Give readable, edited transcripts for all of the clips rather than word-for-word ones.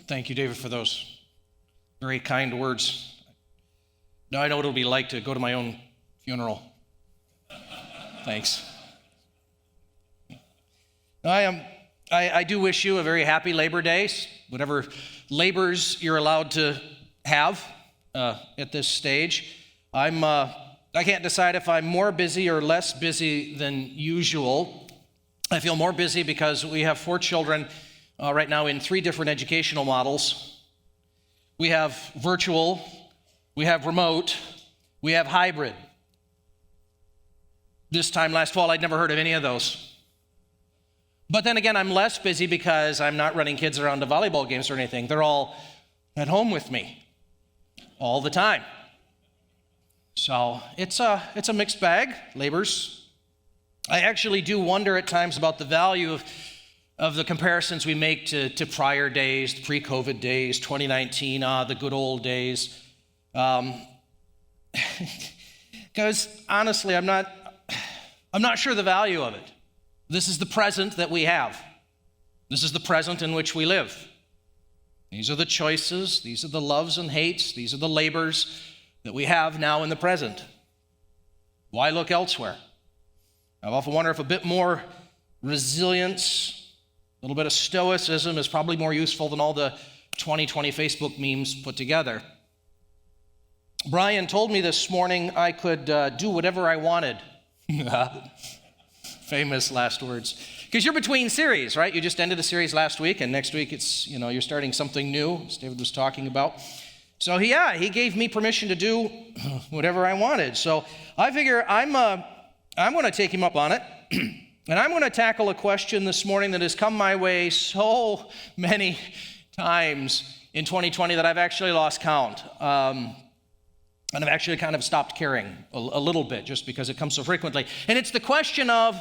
Thank you, David, for those very kind words. Now I know what it'll be like to go to my own funeral. Thanks. I do wish you a very happy Labor Day, whatever labors you're allowed to have at this stage. I can't decide if I'm more busy or less busy than usual. I feel more busy because we have 4 children right now in 3 different educational models. We have virtual, we have remote, we have hybrid. This time last fall, I'd never heard of any of those. But then again, I'm less busy because I'm not running kids around to volleyball games or anything. They're all at home with me all the time. So it's a mixed bag, labors. I actually do wonder at times about the value of the comparisons we make to prior days, the pre-COVID days, 2019, the good old days. Because honestly, I'm not sure the value of it. This is the present that we have. This is the present in which we live. These are the choices, these are the loves and hates, these are the labors that we have now in the present. Why look elsewhere? I've often wondered if a bit more resilience, a little bit of stoicism is probably more useful than all the 2020 Facebook memes put together. Brian told me this morning I could do whatever I wanted. Famous last words. Because you're between series, right? You just ended a series last week, and next week it's, you're starting something new, as David was talking about. So he gave me permission to do whatever I wanted. So I figure I'm going to take him up on it, and I'm going to tackle a question this morning that has come my way so many times in 2020 that I've actually lost count. And I've actually kind of stopped caring a little bit just because it comes so frequently. And it's the question of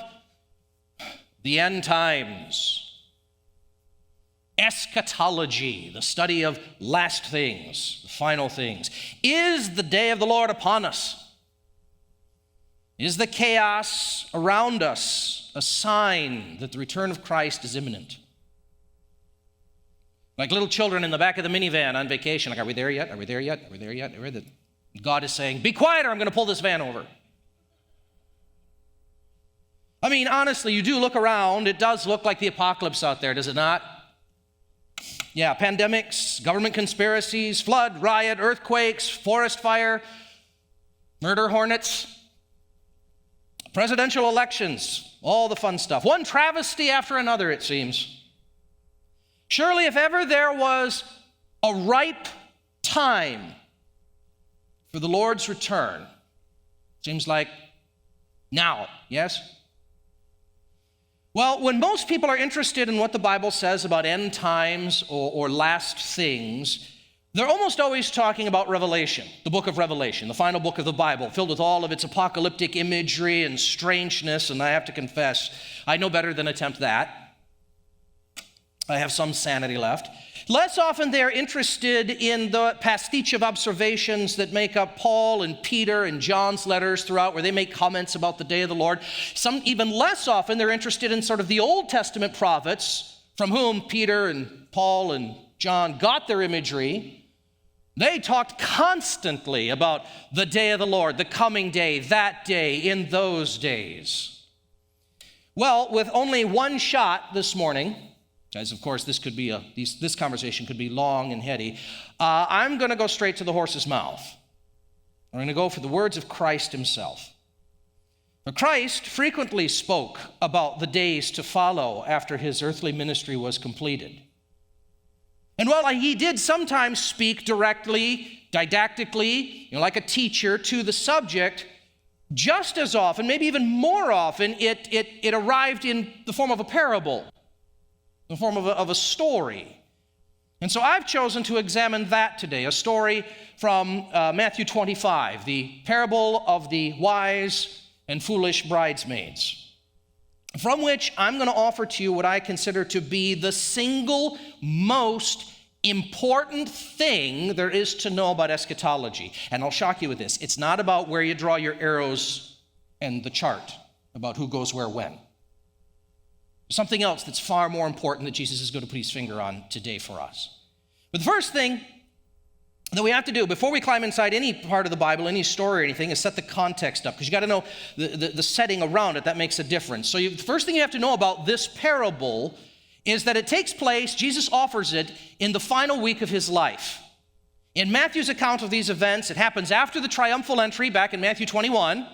the end times. Eschatology, the study of last things, the final things. Is the day of the Lord upon us? Is the chaos around us a sign that the return of Christ is imminent? Like little children in the back of the minivan on vacation, like, are we there yet? Are we there yet? Are we there yet? God is saying, be quiet or I'm going to pull this van over. I mean, honestly, you do look around. It does look like the apocalypse out there, does it not? Yeah, pandemics, government conspiracies, flood, riot, earthquakes, forest fire, murder hornets, presidential elections, all the fun stuff. One travesty after another, it seems. Surely, if ever there was a ripe time for the Lord's return, seems like now, yes? Well, when most people are interested in what the Bible says about end times or last things, they're almost always talking about Revelation, the book of Revelation, the final book of the Bible, filled with all of its apocalyptic imagery and strangeness, and I have to confess, I know better than attempt that. I have some sanity left. Less often they're interested in the pastiche of observations that make up Paul and Peter and John's letters throughout, where they make comments about the day of the Lord. Some even less often they're interested in sort of the Old Testament prophets from whom Peter and Paul and John got their imagery. They talked constantly about the day of the Lord, the coming day, that day, in those days. Well, with only one shot this morning, guys, of course, this conversation could be long and heady. I'm going to go straight to the horse's mouth. I'm going to go for the words of Christ himself. For Christ frequently spoke about the days to follow after his earthly ministry was completed. And while he did sometimes speak directly, didactically, like a teacher to the subject, just as often, maybe even more often, it arrived in the form of a parable, in the form of a story. And so I've chosen to examine that today, a story from Matthew 25, the parable of the wise and foolish bridesmaids, from which I'm going to offer to you what I consider to be the single most important thing there is to know about eschatology. And I'll shock you with this. It's not about where you draw your arrows and the chart about who goes where when. Something else that's far more important that Jesus is going to put his finger on today for us. But the first thing that we have to do before we climb inside any part of the Bible, any story or anything, is set the context up, because you got to know the setting around it. That makes a difference. So the first thing you have to know about this parable is that it takes place, Jesus offers it in the final week of his life. In Matthew's account of these events, it happens after the triumphal entry back in Matthew 21,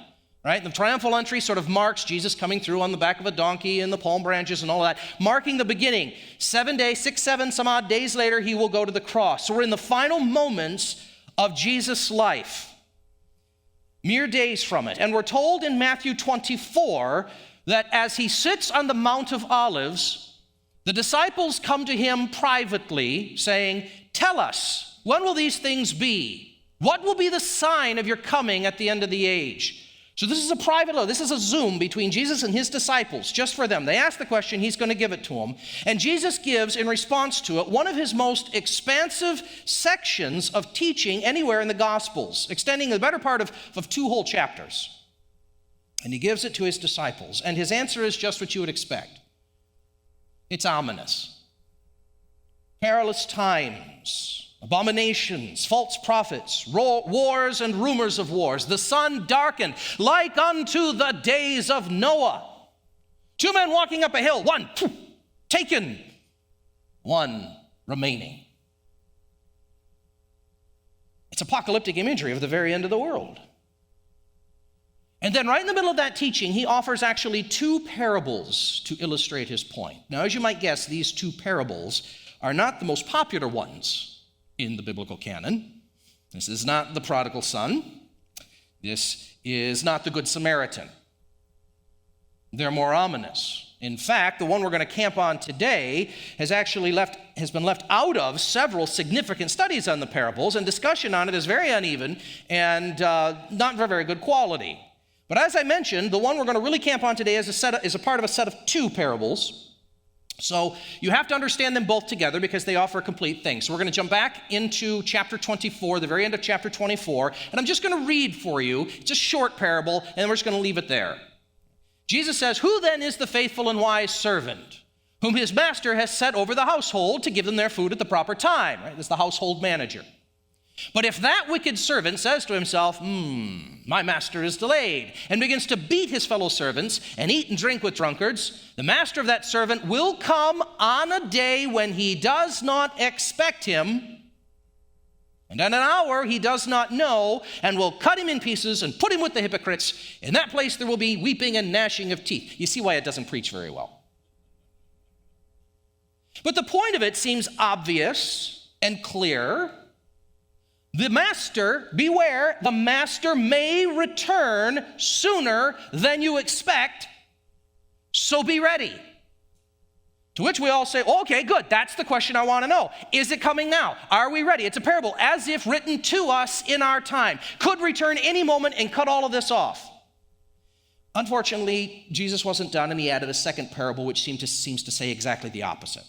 right? The triumphal entry sort of marks Jesus coming through on the back of a donkey and the palm branches and all that, marking the beginning. 7 some odd days later, he will go to the cross. So we're in the final moments of Jesus' life, mere days from it. And we're told in Matthew 24 that as he sits on the Mount of Olives, the disciples come to him privately saying, "Tell us, when will these things be? What will be the sign of your coming at the end of the age?" So this is a private look. This is a Zoom between Jesus and his disciples, just for them. They ask the question, he's going to give it to them. And Jesus gives, in response to it, one of his most expansive sections of teaching anywhere in the Gospels, extending the better part of 2 whole chapters. And he gives it to his disciples. And his answer is just what you would expect. It's ominous. Perilous times, abominations, false prophets, wars and rumors of wars. The sun darkened like unto the days of Noah. 2 men walking up a hill, one taken, one remaining. It's apocalyptic imagery of the very end of the world. And then right in the middle of that teaching, he offers actually 2 parables to illustrate his point. Now, as you might guess, these 2 parables are not the most popular ones in the biblical canon. This is not the prodigal son. This is not the Good Samaritan. They're more ominous. In fact, the one we're going to camp on today has been left out of several significant studies on the parables, and discussion on it is very uneven and not very good quality. But as I mentioned, the one we're going to really camp on today is a part of a set of 2 parables. So you have to understand them both together because they offer a complete thing. So we're going to jump back into chapter 24, the very end of chapter 24, and I'm just going to read for you. It's a short parable, and then we're just going to leave it there. Jesus says, "Who then is the faithful and wise servant, whom his master has set over the household to give them their food at the proper time?" Right? That's the household manager. "But if that wicked servant says to himself, my master is delayed, and begins to beat his fellow servants and eat and drink with drunkards, the master of that servant will come on a day when he does not expect him, and at an hour he does not know, and will cut him in pieces and put him with the hypocrites. In that place there will be weeping and gnashing of teeth." You see why it doesn't preach very well. But the point of it seems obvious and clear. The master, beware, the master may return sooner than you expect, so be ready. To which we all say, okay, good, that's the question I want to know. Is it coming now? Are we ready? It's a parable as if written to us in our time. Could return any moment and cut all of this off. Unfortunately, Jesus wasn't done, and he added a second parable which seems to say exactly the opposite.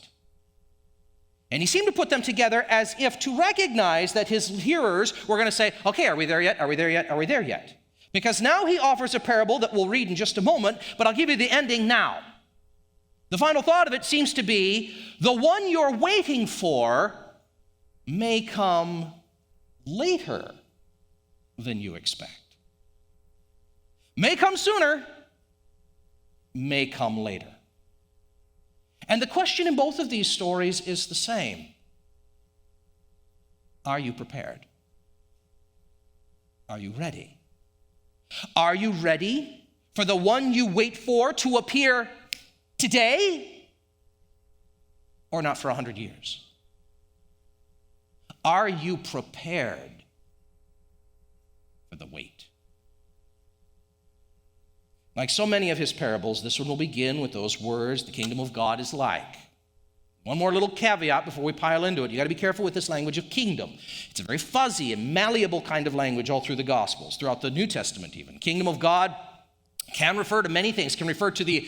And he seemed to put them together as if to recognize that his hearers were going to say, okay, are we there yet? Are we there yet? Are we there yet? Because now he offers a parable that we'll read in just a moment, but I'll give you the ending now. The final thought of it seems to be, the one you're waiting for may come later than you expect. May come sooner, may come later. And the question in both of these stories is the same. Are you prepared? Are you ready? Are you ready for the one you wait for to appear today or not for 100 years? Are you prepared for the wait? Like so many of his parables, this one will begin with those words, the kingdom of God is like. One more little caveat before we pile into it. You got to be careful with this language of kingdom. It's a very fuzzy and malleable kind of language all through the Gospels, throughout the New Testament even. Kingdom of God can refer to many things. Can refer to the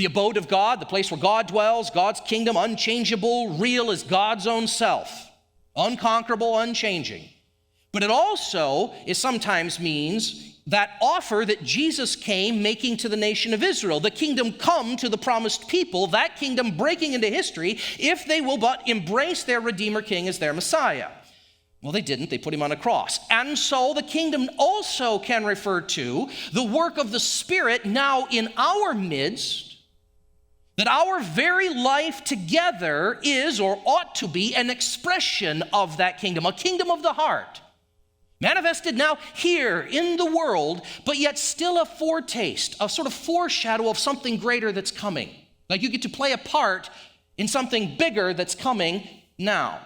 abode of God, the place where God dwells, God's kingdom, unchangeable, real as God's own self, unconquerable, unchanging. But it also sometimes means that offer that Jesus came making to the nation of Israel. The kingdom come to the promised people, that kingdom breaking into history if they will but embrace their Redeemer King as their Messiah. Well, they didn't. They put him on a cross. And so the kingdom also can refer to the work of the Spirit now in our midst, that our very life together is or ought to be an expression of that kingdom, a kingdom of the heart. Manifested now here in the world, but yet still a foretaste, a sort of foreshadow of something greater that's coming. Like you get to play a part in something bigger that's coming now.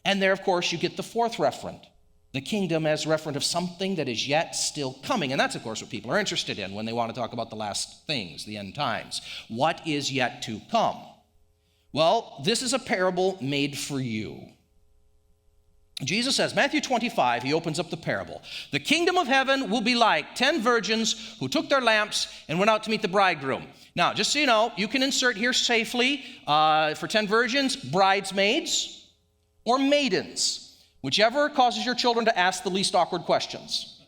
And there, of course, you get the fourth referent, the kingdom as referent of something that is yet still coming. And that's, of course, what people are interested in when they want to talk about the last things, the end times. What is yet to come? Well, this is a parable made for you. Jesus says, Matthew 25, he opens up the parable. The kingdom of heaven will be like 10 virgins who took their lamps and went out to meet the bridegroom. Now, just so you know, you can insert here safely for 10 virgins, bridesmaids or maidens, whichever causes your children to ask the least awkward questions.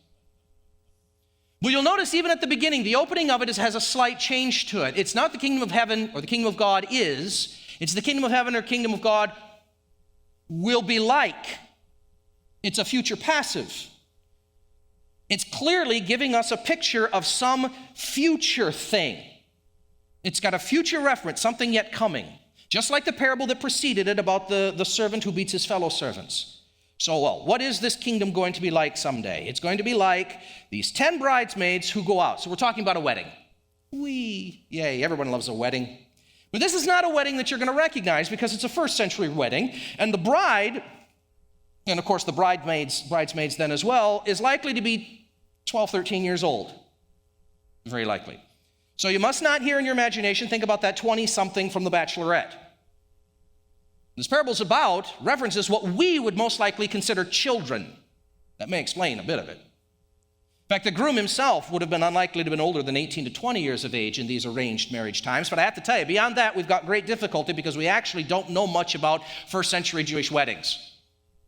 But you'll notice even at the beginning, the opening of it has a slight change to it. It's not the kingdom of heaven or the kingdom of God is. It's the kingdom of heaven or kingdom of God will be like. It's a future passive. It's clearly giving us a picture of some future thing. It's got a future reference, something yet coming. Just like the parable that preceded it about the servant who beats his fellow servants. So, well, what is this kingdom going to be like someday? It's going to be like these 10 bridesmaids who go out. So we're talking about a wedding. Yay, everyone loves a wedding. But this is not a wedding that you're going to recognize because it's a first century wedding. And the bride, and of course the bridesmaids then as well, is likely to be 12, 13 years old. Very likely. So you must not here in your imagination think about that 20-something from The Bachelorette. This parable is about, references what we would most likely consider children. That may explain a bit of it. In fact, the groom himself would have been unlikely to have been older than 18 to 20 years of age in these arranged marriage times. But I have to tell you, beyond that, we've got great difficulty because we actually don't know much about first century Jewish weddings.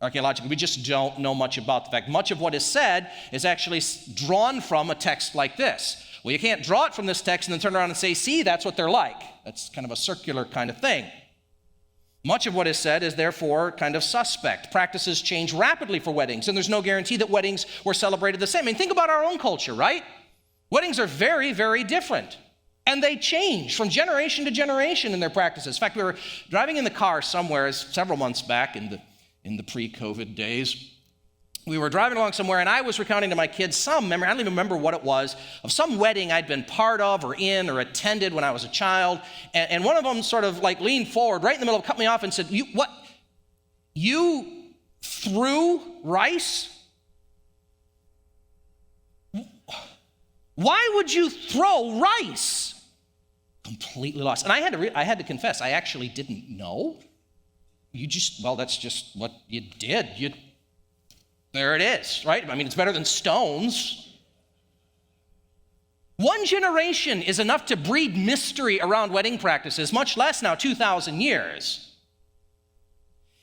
Archaeologically, we just don't know much about the fact. Much of what is said is actually drawn from a text like this. Well, you can't draw it from this text and then turn around and say, see, that's what they're like. That's kind of a circular kind of thing. Much of what is said is therefore kind of suspect. Practices change rapidly for weddings, and there's no guarantee that weddings were celebrated the same. I mean, think about our own culture, right? Weddings are very, very different, and they change from generation to generation in their practices. In fact, we were driving in the car somewhere several months back in the pre-COVID days. We were driving along somewhere, and I was recounting to my kids some memory, I don't even remember what it was, of some wedding I'd been part of or in or attended when I was a child. And one of them sort of like leaned forward right in the middle, cut me off and said, You threw rice? Why would you throw rice? Completely lost. And I had to confess, I actually didn't know. That's just what you did. There it is, right? I mean, it's better than stones. One generation is enough to breed mystery around wedding practices, much less now 2,000 years.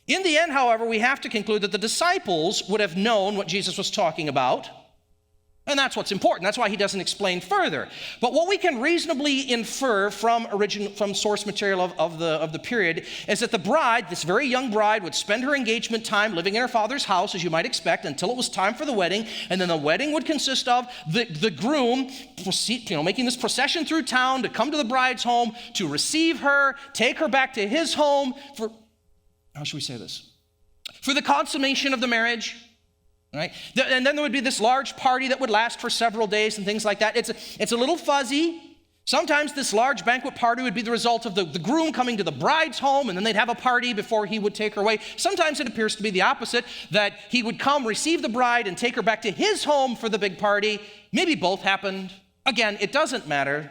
In the end, however, we have to conclude that the disciples would have known what Jesus was talking about, and that's what's important. That's why he doesn't explain further. But what we can reasonably infer from source material of the period is that the bride, this very young bride, would spend her engagement time living in her father's house, as you might expect, until it was time for the wedding. And then the wedding would consist of the groom making this procession through town to come to the bride's home, to receive her, take her back to his home for, how should we say this? For the consummation of the marriage. Right? And then there would be this large party that would last for several days and things like that. It's a little fuzzy. Sometimes this large banquet party would be the result of the groom coming to the bride's home, and then they'd have a party before he would take her away. Sometimes it appears to be the opposite, that he would come, receive the bride, and take her back to his home for the big party. Maybe both happened. Again, it doesn't matter.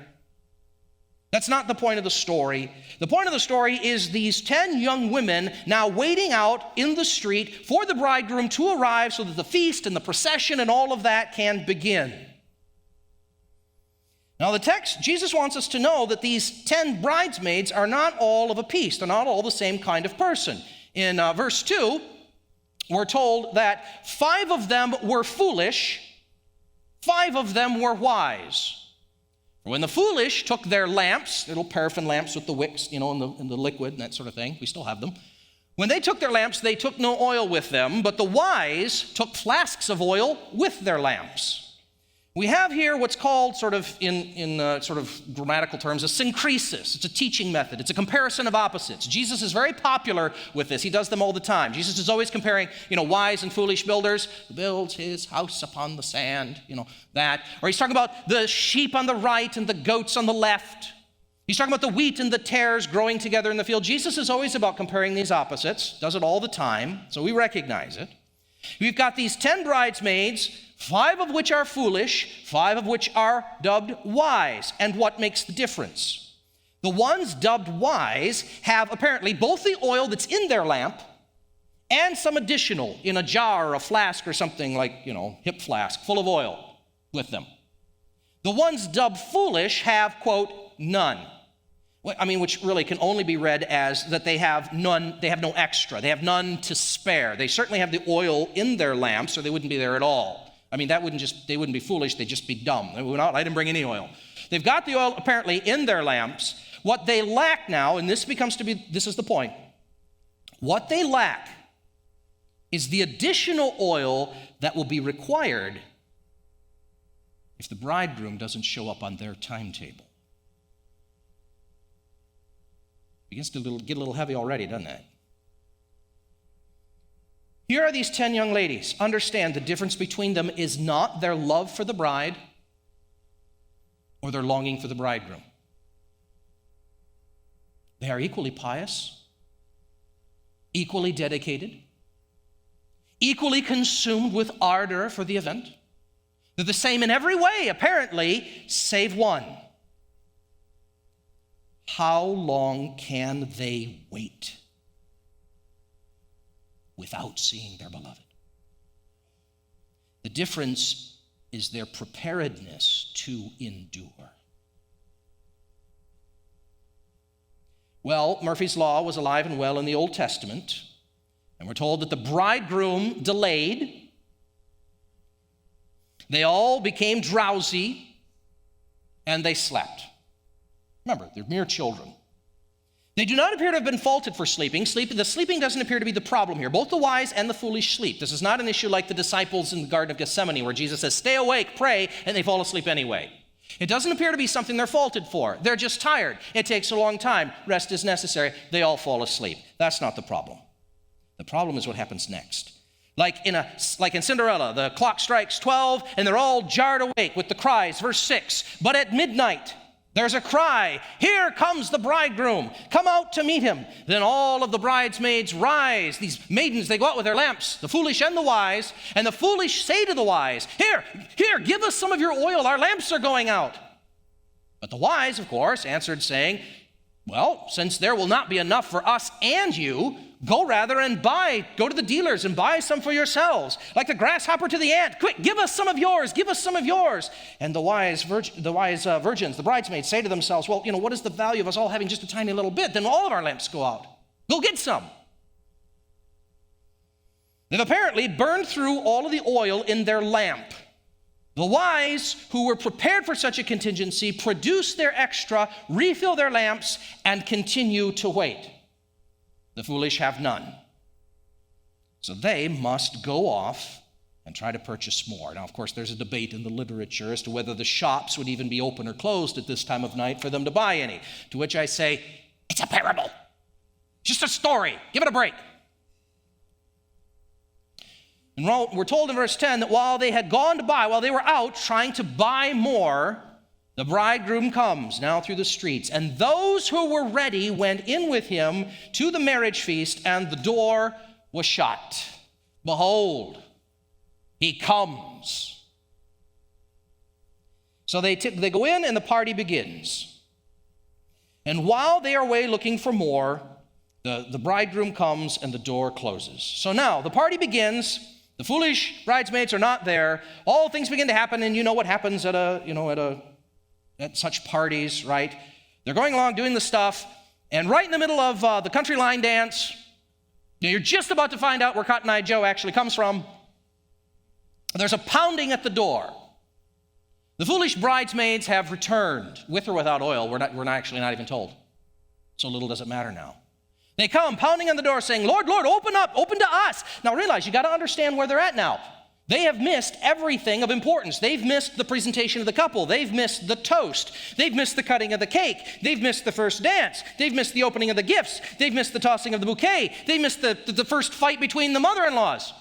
That's not the point of the story. The point of the story is these 10 young women now waiting out in the street for the bridegroom to arrive so that the feast and the procession and all of that can begin. Now the text, Jesus wants us to know that these 10 bridesmaids are not all of a piece. They're not all the same kind of person. In verse 2, we're told that 5 of them were foolish, 5 of them were wise. When the foolish took their lamps, little paraffin lamps with the wicks, in the liquid and that sort of thing, we still have them. When they took their lamps, they took no oil with them, but the wise took flasks of oil with their lamps. We have here what's called, sort of in grammatical terms, a synkresis. It's a teaching method. It's a comparison of opposites. Jesus is very popular with this. He does them all the time. Jesus is always comparing, wise and foolish builders. Builds his house upon the sand, that. Or he's talking about the sheep on the right and the goats on the left. He's talking about the wheat and the tares growing together in the field. Jesus is always about comparing these opposites, does it all the time, so we recognize it. We've got these 10 bridesmaids, 5 of which are foolish, 5 of which are dubbed wise. And what makes the difference? The ones dubbed wise have apparently both the oil that's in their lamp and some additional in a jar or a flask or something like, hip flask full of oil with them. The ones dubbed foolish have, quote, none. Which really can only be read as that they have none, they have no extra. They have none to spare. They certainly have the oil in their lamps or they wouldn't be there at all. They wouldn't be foolish, they'd just be dumb. I didn't bring any oil. They've got the oil apparently in their lamps. What they lack now, and this is the point. What they lack is the additional oil that will be required if the bridegroom doesn't show up on their timetable. Begins to get a little heavy already, doesn't it? Here are these 10 young ladies. Understand the difference between them is not their love for the bride or their longing for the bridegroom. They are equally pious, equally dedicated, equally consumed with ardor for the event. They're the same in every way, apparently, save one. How long can they wait without seeing their beloved? The difference is their preparedness to endure. Well, Murphy's Law was alive and well in the Old Testament, and we're told that the bridegroom delayed. They all became drowsy, and they slept. Remember, they're mere children. They do not appear to have been faulted for sleeping. The sleeping doesn't appear to be the problem here. Both the wise and the foolish sleep. This is not an issue like the disciples in the Garden of Gethsemane where Jesus says, stay awake, pray, and they fall asleep anyway. It doesn't appear to be something they're faulted for. They're just tired. It takes a long time. Rest is necessary. They all fall asleep. That's not the problem. The problem is what happens next. Like in Cinderella, the clock strikes 12, and they're all jarred awake with the cries. Verse 6, but at midnight, there's a cry, here comes the bridegroom, come out to meet him. Then all of the bridesmaids rise. These maidens, they go out with their lamps, the foolish and the wise, and the foolish say to the wise, here, give us some of your oil, our lamps are going out. But the wise, of course, answered saying, well, since there will not be enough for us and you, go rather and go to the dealers and buy some for yourselves. Like the grasshopper to the ant, quick, give us some of yours, give us some of yours. And the wise virgins, the bridesmaids, say to themselves, well, what is the value of us all having just a tiny little bit? Then all of our lamps go out. Go get some. They've apparently burned through all of the oil in their lamp. The wise, who were prepared for such a contingency, produce their extra, refill their lamps, and continue to wait. The foolish have none. So they must go off and try to purchase more. Now, of course, there's a debate in the literature as to whether the shops would even be open or closed at this time of night for them to buy any. To which I say, it's a parable. Just a story. Give it a break. And we're told in verse 10 that while they were out trying to buy more, the bridegroom comes now through the streets, and those who were ready went in with him to the marriage feast, and the door was shut. Behold, he comes. So they go in, and the party begins. And while they are away looking for more, the bridegroom comes, and the door closes. So now the party begins. The foolish bridesmaids are not there. All things begin to happen, and you know what happens at such parties, right? They're going along doing the stuff, and right in the middle of the country line dance, you're just about to find out where Cotton Eye Joe actually comes from. There's a pounding at the door. The foolish bridesmaids have returned, with or without oil. We're not even told. So little does it matter now. They come pounding on the door saying, Lord, Lord, open up, open to us. Now realize, you got to understand where they're at now. They have missed everything of importance. They've missed the presentation of the couple. They've missed the toast. They've missed the cutting of the cake. They've missed the first dance. They've missed the opening of the gifts. They've missed the tossing of the bouquet. They missed the first fight between the mother-in-laws.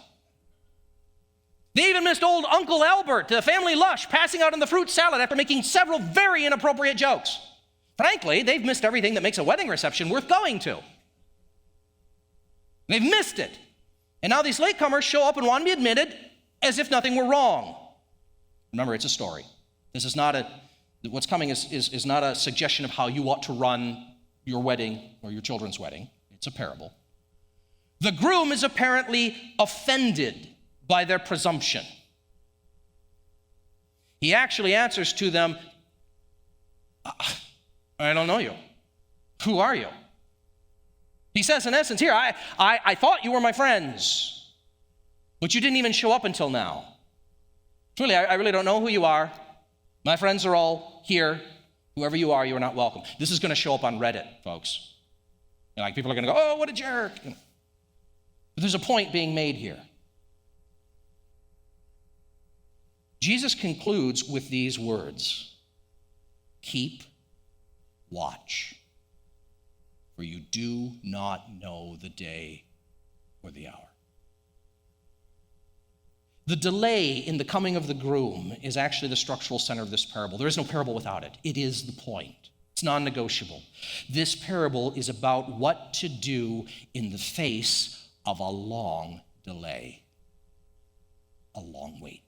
They even missed old Uncle Albert, the family lush, passing out in the fruit salad after making several very inappropriate jokes. Frankly, they've missed everything that makes a wedding reception worth going to. They've missed it. And now these latecomers show up and want to be admitted as if nothing were wrong. Remember, it's a story. This is not what's coming is not a suggestion of how you ought to run your wedding or your children's wedding. It's a parable. The groom is apparently offended by their presumption. He actually answers to them, I don't know you. Who are you? He says, in essence, here, I thought you were my friends, but you didn't even show up until now. Truly, I really don't know who you are. My friends are all here. Whoever you are not welcome. This is going to show up on Reddit, folks. Like, people are going to go, oh, what a jerk. But there's a point being made here. Jesus concludes with these words, keep watch, for you do not know the day or the hour. The delay in the coming of the groom is actually the structural center of this parable. There is no parable without it. It is the point. It's non-negotiable. This parable is about what to do in the face of a long delay, a long wait.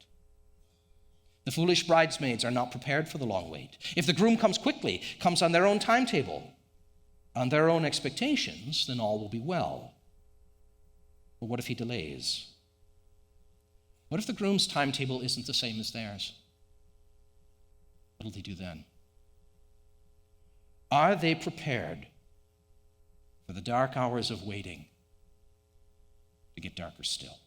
The foolish bridesmaids are not prepared for the long wait. If the groom comes quickly, comes on their own timetable, on their own expectations, then all will be well. But what if he delays? What if the groom's timetable isn't the same as theirs? What will they do then? Are they prepared for the dark hours of waiting to get darker still?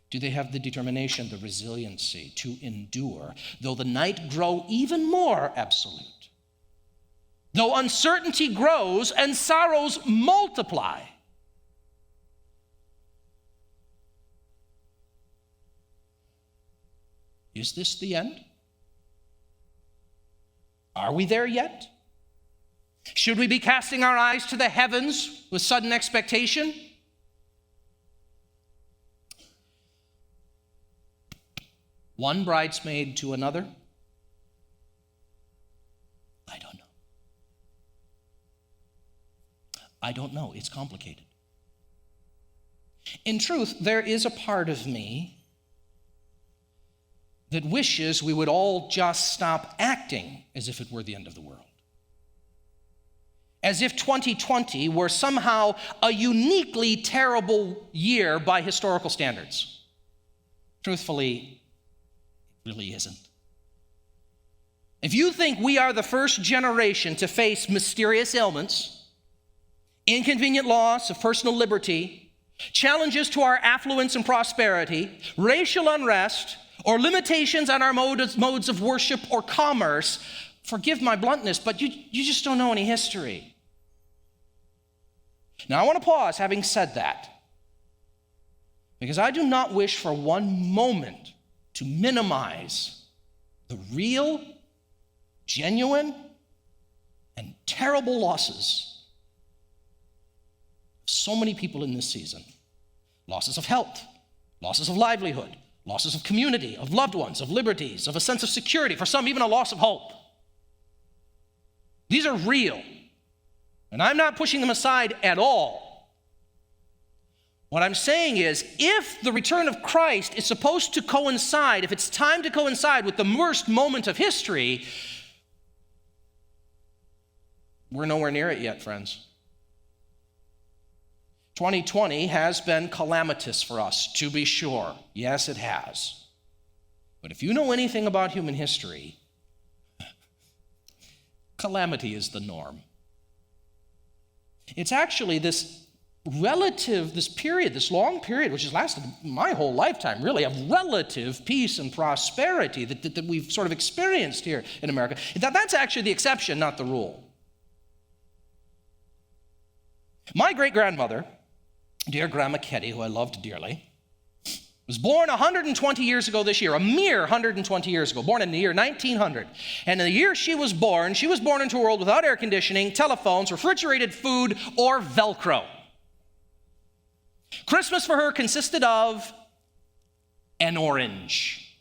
Do they have the determination, the resiliency to endure, though the night grow even more absolute, though uncertainty grows and sorrows multiply? Is this the end? Are we there yet? Should we be casting our eyes to the heavens with sudden expectation? One bridesmaid to another? I don't know. I don't know. It's complicated. In truth, there is a part of me that wishes we would all just stop acting as if it were the end of the world. As if 2020 were somehow a uniquely terrible year by historical standards. Truthfully, it really isn't. If you think we are the first generation to face mysterious ailments, inconvenient loss of personal liberty, challenges to our affluence and prosperity, racial unrest, or limitations on our modes of worship or commerce, forgive my bluntness, but you just don't know any history. Now, I want to pause having said that, because I do not wish for one moment to minimize the real, genuine, and terrible losses of so many people in this season. Losses of health, losses of livelihood, losses of community, of loved ones, of liberties, of a sense of security, for some even a loss of hope. These are real, and I'm not pushing them aside at all. What I'm saying is, if the return of Christ is supposed to coincide, if it's time to coincide with the worst moment of history, we're nowhere near it yet, friends. 2020 has been calamitous for us, to be sure. Yes, it has. But if you know anything about human history, calamity is the norm. It's actually this this long period, which has lasted my whole lifetime, really, of relative peace and prosperity that we've sort of experienced here in America, that's actually the exception, not the rule. My great-grandmother, dear Grandma Ketty, who I loved dearly, was born 120 years ago this year, a mere 120 years ago, born in the year 1900. And in the year she was born into a world without air conditioning, telephones, refrigerated food, or Velcro. Christmas for her consisted of an orange.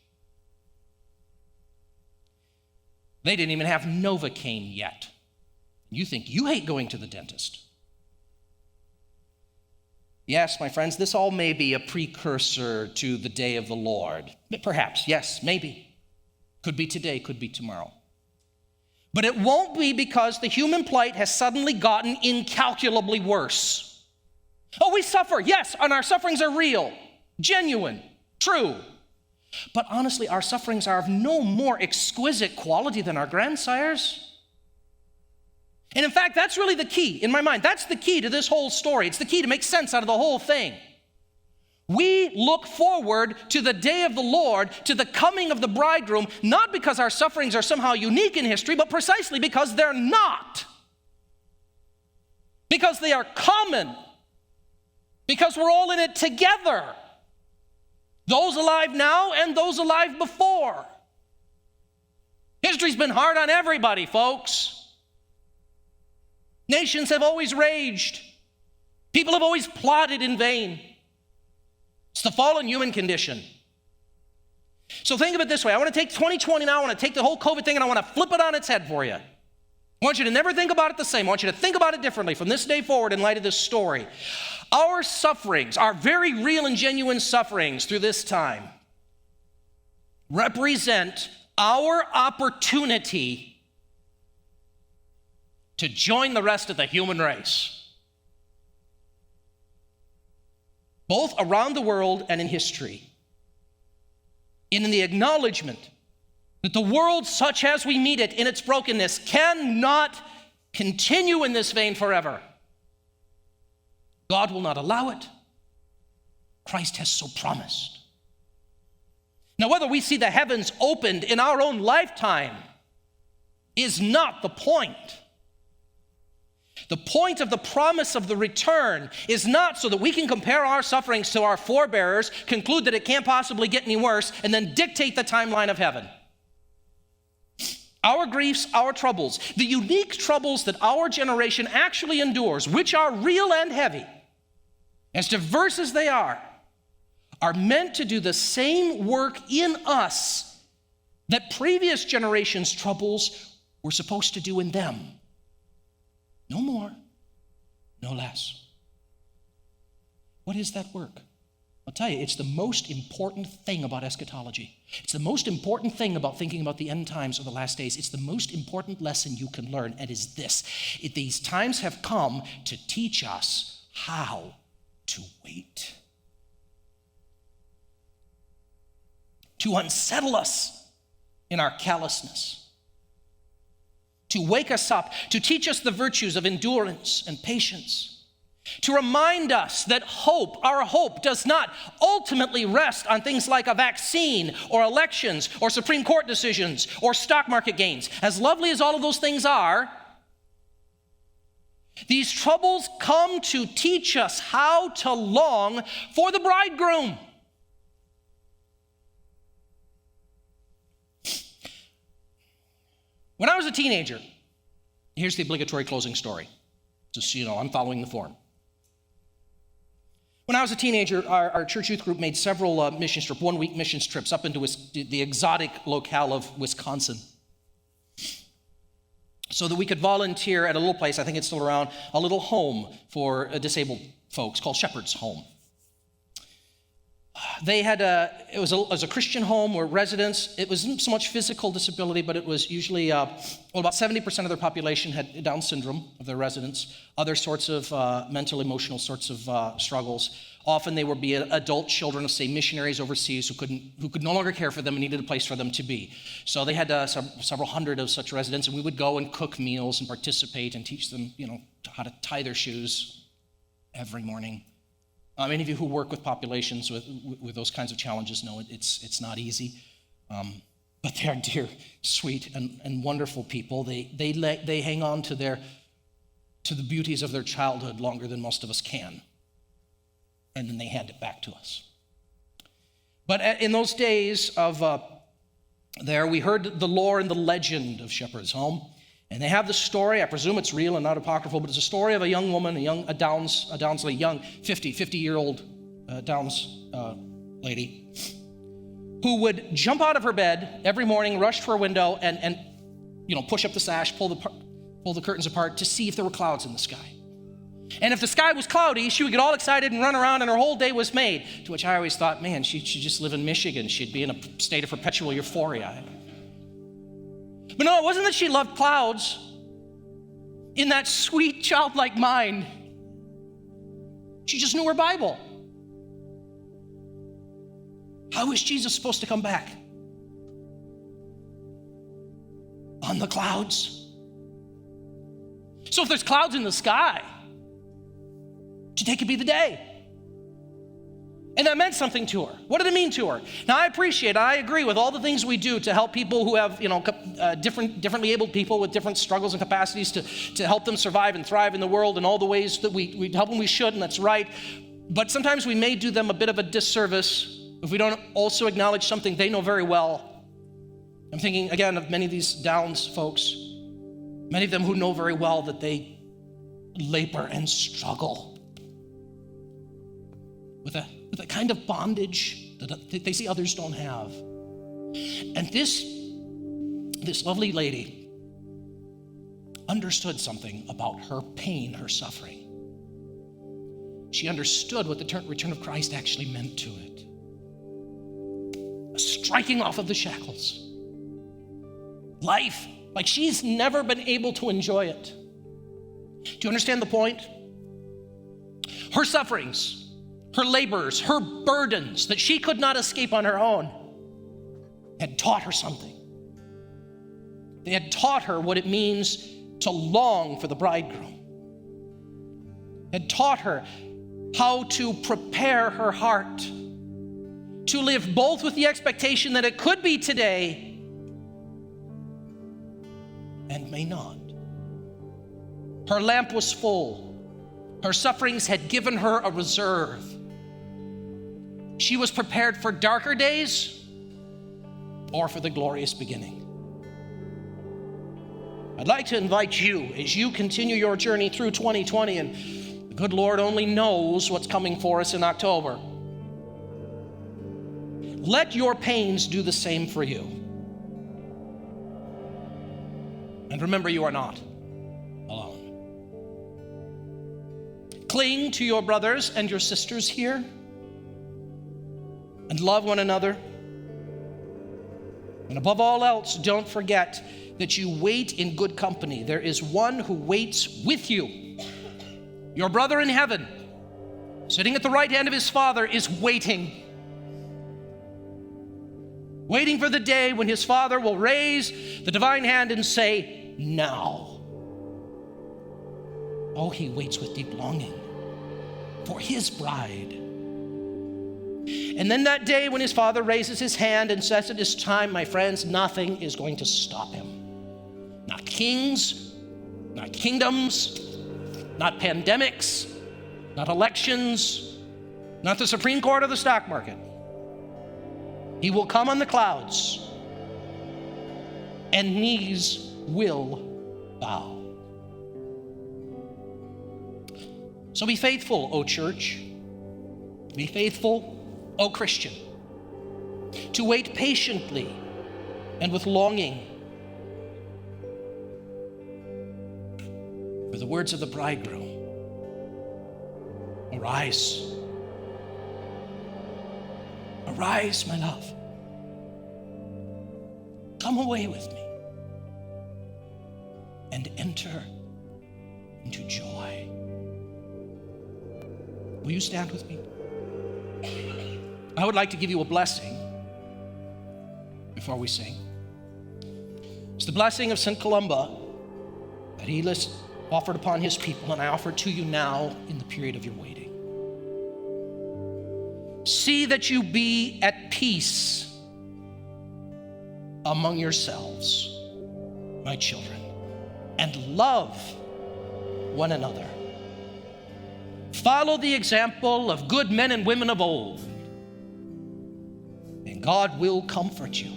They didn't even have Novocaine yet. You think you hate going to the dentist. Yes, my friends, this all may be a precursor to the day of the Lord. Perhaps, yes, maybe. Could be today, could be tomorrow. But it won't be because the human plight has suddenly gotten incalculably worse. Oh, we suffer, yes, and our sufferings are real, genuine, true. But honestly, our sufferings are of no more exquisite quality than our grandsires. And in fact, that's really the key in my mind. That's the key to this whole story. It's the key to make sense out of the whole thing. We look forward to the day of the Lord, to the coming of the bridegroom, not because our sufferings are somehow unique in history, but precisely because they're not. Because they are common. Because we're all in it together. Those alive now and those alive before. History's been hard on everybody, folks. Nations have always raged. People have always plotted in vain. It's the fallen human condition. So think of it this way. I want to take 2020 now. I want to take the whole COVID thing and I want to flip it on its head for you. I want you to never think about it the same. I want you to think about it differently from this day forward in light of this story. Our sufferings, our very real and genuine sufferings through this time, represent our opportunity to join the rest of the human race, both around the world and in history, in the acknowledgement that the world such as we meet it in its brokenness cannot continue in this vein forever. God will not allow it. Christ has so promised. Now, whether we see the heavens opened in our own lifetime is not the point. The point of the promise of the return is not so that we can compare our sufferings to our forebearers, conclude that it can't possibly get any worse, and then dictate the timeline of heaven. Our griefs, our troubles, the unique troubles that our generation actually endures, which are real and heavy, as diverse as they are meant to do the same work in us that previous generations' troubles were supposed to do in them. No more, no less. What is that work? I'll tell you, it's the most important thing about eschatology. It's the most important thing about thinking about the end times or the last days. It's the most important lesson you can learn, and is this. These times have come to teach us how to wait. To unsettle us in our callousness. To wake us up, to teach us the virtues of endurance and patience, to remind us that our hope does not ultimately rest on things like a vaccine or elections or Supreme Court decisions or stock market gains. As lovely as all of those things are, these troubles come to teach us how to long for the bridegroom. When I was a teenager, here's the obligatory closing story. Just so you know, I'm following the form. When I was a teenager, our church youth group made several one-week mission trips up into the exotic locale of Wisconsin, so that we could volunteer at a little place, I think it's still around, a little home for disabled folks called Shepherd's Home. They had it was a Christian home where residents, it wasn't so much physical disability, but it was usually, about 70% of their population had Down syndrome of their residents, other sorts of mental, emotional sorts of struggles. Often they would be adult children of, say, missionaries overseas who could no longer care for them and needed a place for them to be. So they had several hundred of such residents, and we would go and cook meals and participate and teach them, how to tie their shoes every morning. Many of you who work with populations with those kinds of challenges know it's not easy. But they're dear, sweet, and wonderful people. They hang on to the beauties of their childhood longer than most of us can. And then they hand it back to us. But in those days of we heard the lore and the legend of Shepherd's Home. And they have the story, I presume it's real and not apocryphal, but it's a story of a young woman, a Downs lady, young 50-year-old Downs lady, who would jump out of her bed every morning, rush to her window, and push up the sash, pull the curtains apart to see if there were clouds in the sky. And if the sky was cloudy, she would get all excited and run around, and her whole day was made. To which I always thought, man, she'd just live in Michigan. She'd be in a state of perpetual euphoria. But no, it wasn't that she loved clouds. In that sweet, childlike mind, she just knew her Bible. How is Jesus supposed to come back? On the clouds. So if there's clouds in the sky, today could be the day. And that meant something to her. What did it mean to her? Now, I agree with all the things we do to help people who have, differently abled people with different struggles and capacities to help them survive and thrive in the world, and all the ways that we help them we should, and that's right. But sometimes we may do them a bit of a disservice if we don't also acknowledge something they know very well. I'm thinking, again, of many of these Downs folks, many of them who know very well that they labor and struggle with a kind of bondage that they see others don't have. And this lovely lady understood something about her pain, her suffering. She understood what the return of Christ actually meant to it. A striking off of the shackles. Life, like she's never been able to enjoy it. Do you understand the point? Her sufferings, her labors, her burdens that she could not escape on her own had taught her something. They had taught her what it means to long for the bridegroom. Had taught her how to prepare her heart to live both with the expectation that it could be today and may not. Her lamp was full. Her sufferings had given her a reserve. She was prepared for darker days or for the glorious beginning. I'd like to invite you as you continue your journey through 2020, and the good Lord only knows what's coming for us in October. Let your pains do the same for you. And remember, you are not alone. Cling to your brothers and your sisters here and love one another. And above all else, don't forget that you wait in good company. There is one who waits with you. Your brother in heaven, sitting at the right hand of his Father, is waiting. Waiting for the day when his Father will raise the divine hand and say, now. Oh, he waits with deep longing for his bride. And then that day when his Father raises his hand and says it is time, my friends, nothing is going to stop him. Not kings, not kingdoms, not pandemics, not elections, not the Supreme Court or the stock market. He will come on the clouds, and knees will bow. So be faithful, O church. Be faithful, O Christian, to wait patiently and with longing for the words of the bridegroom. Arise. Arise, my love. Come away with me and enter into joy. Will you stand with me? I would like to give you a blessing before we sing. It's the blessing of St. Columba that he offered upon his people, and I offer it to you now in the period of your waiting. See that you be at peace among yourselves, my children, and love one another. Follow the example of good men and women of old, and God will comfort you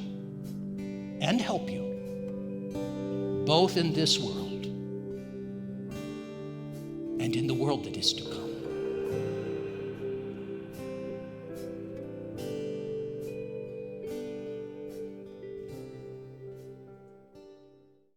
and help you, both in this world and in the world that is to come.